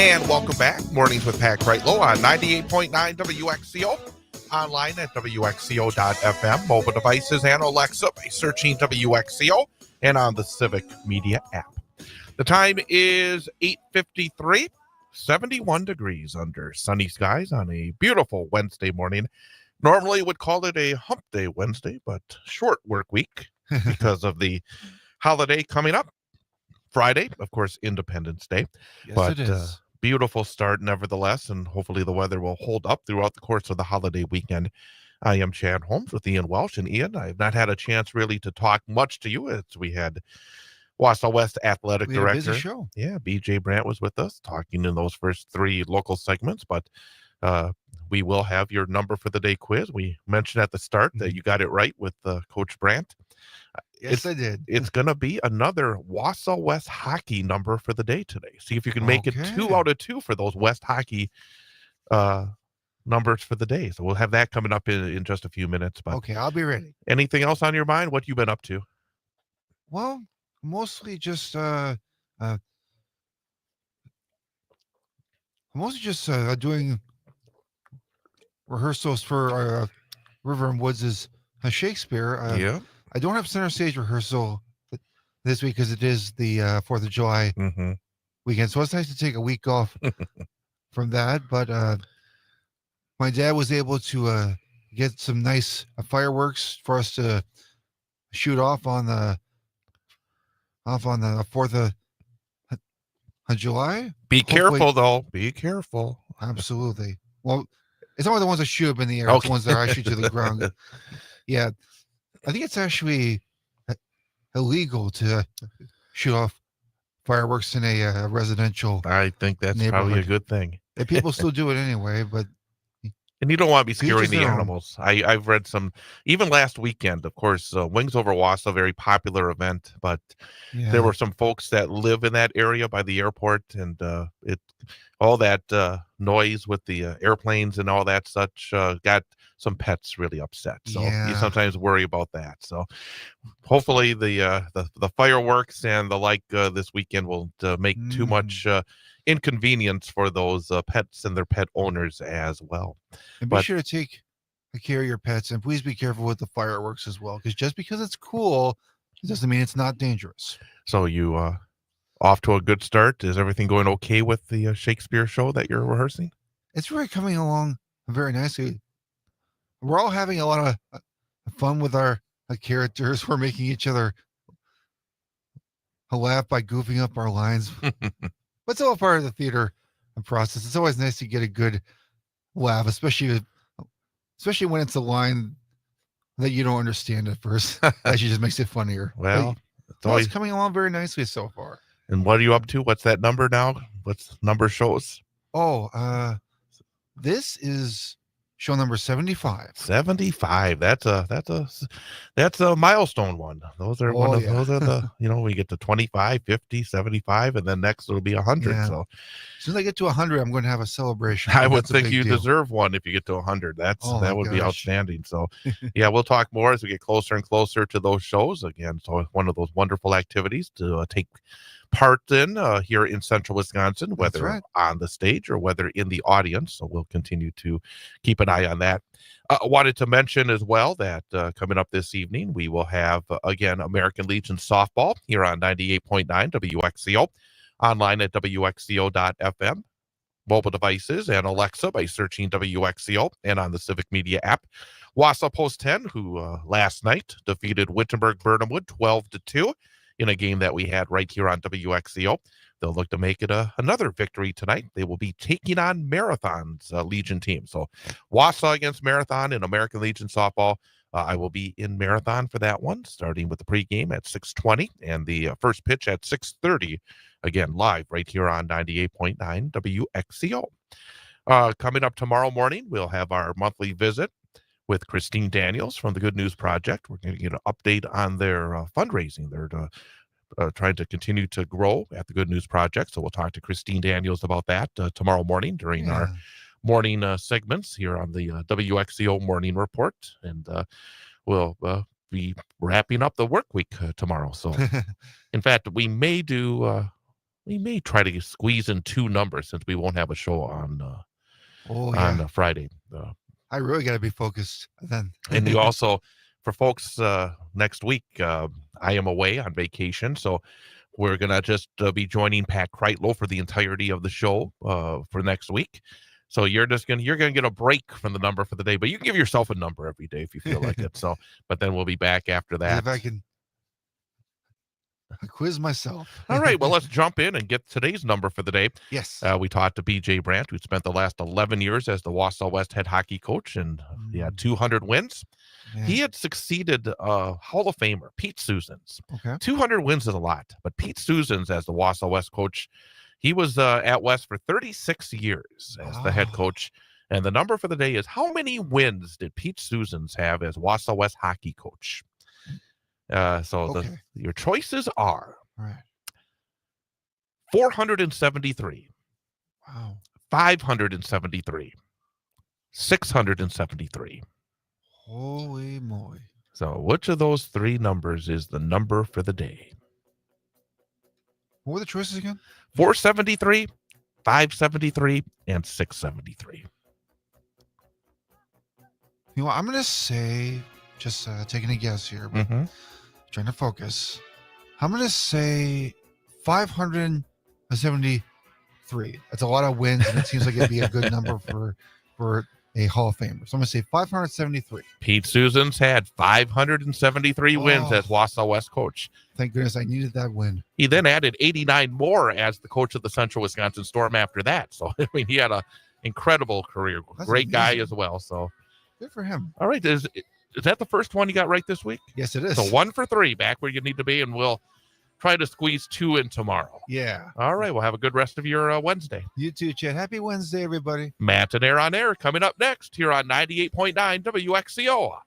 And welcome back. Mornings with Pat Kreitlow on 98.9 WXCO. Online at WXCO.FM. Mobile devices and Alexa by searching WXCO and on the Civic Media app. The time is 8:53, 71 degrees under sunny skies on a beautiful Wednesday morning. Normally would call it a hump day Wednesday, but short work week because of the holiday coming up. Friday, of course, Independence Day. Yes, but it is. Beautiful start nevertheless, and hopefully the weather will hold up throughout the course of the holiday weekend. I am Chad Holmes with Ian Welsh. And Ian, I have not had a chance really to talk much to you as we had Wausau West Athletic Director. A busy show. Yeah, BJ Brandt was with us talking in those first three local segments, but we will have your number for the day quiz. We mentioned at the start that you got it right with Coach Brandt. Yes, I did. It's going to be another Wausau West hockey number for the day today. See if you can make it 2 out of 2 for those West hockey numbers for the day. So we'll have that coming up in just a few minutes. But okay, I'll be ready. Anything else on your mind? What you been up to? Well, mostly just doing rehearsals for River and Woods' Shakespeare. Yeah. I don't have center stage rehearsal this week because it is the 4th of July weekend. So it's nice to take a week off from that. But my dad was able to get some nice fireworks for us to shoot off on the 4th of July. Be careful, though. Be careful. Absolutely. Well, it's only the ones that shoot up in the air. Okay. It's the ones that actually to the ground. Yeah. I think it's actually illegal to shoot off fireworks in a residential. I think that's probably a good thing. And people still do it anyway, but. And you don't want to be scaring the animals. I've read some, even last weekend, of course, Wings Over Wausau, a very popular event, but there were some folks that live in that area by the airport, and all that noise with the airplanes and all that such got some pets really upset. So you sometimes worry about that. So hopefully the fireworks and the like this weekend won't make too much inconvenience for those pets and their pet owners as well. And be sure to take care of your pets, and please be careful with the fireworks as well, because just because it's cool, it doesn't mean it's not dangerous. So you off to a good start. Is everything going okay with the Shakespeare show that you're rehearsing? It's really coming along very nicely. We're all having a lot of fun with our characters. We're making each other laugh by goofing up our lines. But it's all part of the theater process. It's always nice to get a good laugh, especially when it's a line that you don't understand at first. That just makes it funnier. Well, it's coming along very nicely so far. And what are you up to? What's that number now? What's number shows? Oh, this is show number 75. 75. That's a milestone one. Those are those are the, we get to 25, 50, 75, and then next it'll be 100. Yeah. So as soon as I get to 100, I'm going to have a celebration. I would think you deserve one if you get to 100. That would be outstanding. So yeah, we'll talk more as we get closer and closer to those shows again. So it's one of those wonderful activities to take part in here in Central Wisconsin, whether on the stage or whether in the audience. So we'll continue to keep an eye on that. Wanted to mention as well that coming up this evening, we will have, again, American Legion softball here on 98.9 WXCO, online at WXCO.FM, mobile devices and Alexa by searching WXCO, and on the Civic Media app. Wausau Post 10, who last night defeated Wittenberg-Burnhamwood 12-2. in a game that we had right here on WXCO. They'll look to make it another victory tonight. They will be taking on Marathon's Legion team. So Wausau against Marathon in American Legion softball. I will be in Marathon for that one, starting with the pregame at 6:20 and the first pitch at 6:30. Again, live right here on 98.9 WXCO. Coming up tomorrow morning, we'll have our monthly visit with Christine Daniels from the Good News Project. We're going to get an update on their fundraising. They're trying to continue to grow at the Good News Project. So we'll talk to Christine Daniels about that tomorrow morning during our morning segments here on the WXCO Morning Report. And we'll be wrapping up the work week tomorrow. So, in fact, we may do we may try to squeeze in 2 numbers since we won't have a show on Friday. I really got to be focused then. And you also, for folks next week, I am away on vacation, so we're gonna just be joining Pat Kreitlow for the entirety of the show for next week. So you're gonna get a break from the number for the day, but you can give yourself a number every day if you feel like it. So, but then we'll be back after that. If I can quiz myself. All right, well, let's jump in and get today's number for the day. Yes. We talked to BJ Brandt, who spent the last 11 years as the Wausau West head hockey coach, and he had 200 wins. Yeah. He had succeeded Hall of Famer Pete Susans. Okay. 200 wins is a lot, but Pete Susans, as the Wausau West coach, he was at West for 36 years as the head coach. And the number for the day is, how many wins did Pete Susans have as Wausau West hockey coach? Your choices are 473. Wow. 573. 673. Holy moly. So which of those 3 numbers is the number for the day? What were the choices again? 473, 573, and 673. You know what, I'm going to say, just taking a guess here, but trying to focus. I'm going to say 573. That's a lot of wins, and it seems like it'd be a good number for a Hall of Famer. So I'm going to say 573. Pete Susans had 573 wins as Wausau West coach. Thank goodness I needed that win. He then added 89 more as the coach of the Central Wisconsin Storm after that. So, I mean, he had an incredible career. That's great amazing. Guy as well. So, good for him. All right. Is that the first one you got right this week? Yes, it is. So 1 for 3, back where you need to be, and we'll try to squeeze 2 in tomorrow. Yeah. All right. Well, have a good rest of your Wednesday. You too, Chad. Happy Wednesday, everybody. Matt and Air on Air coming up next here on 98.9 WXCO.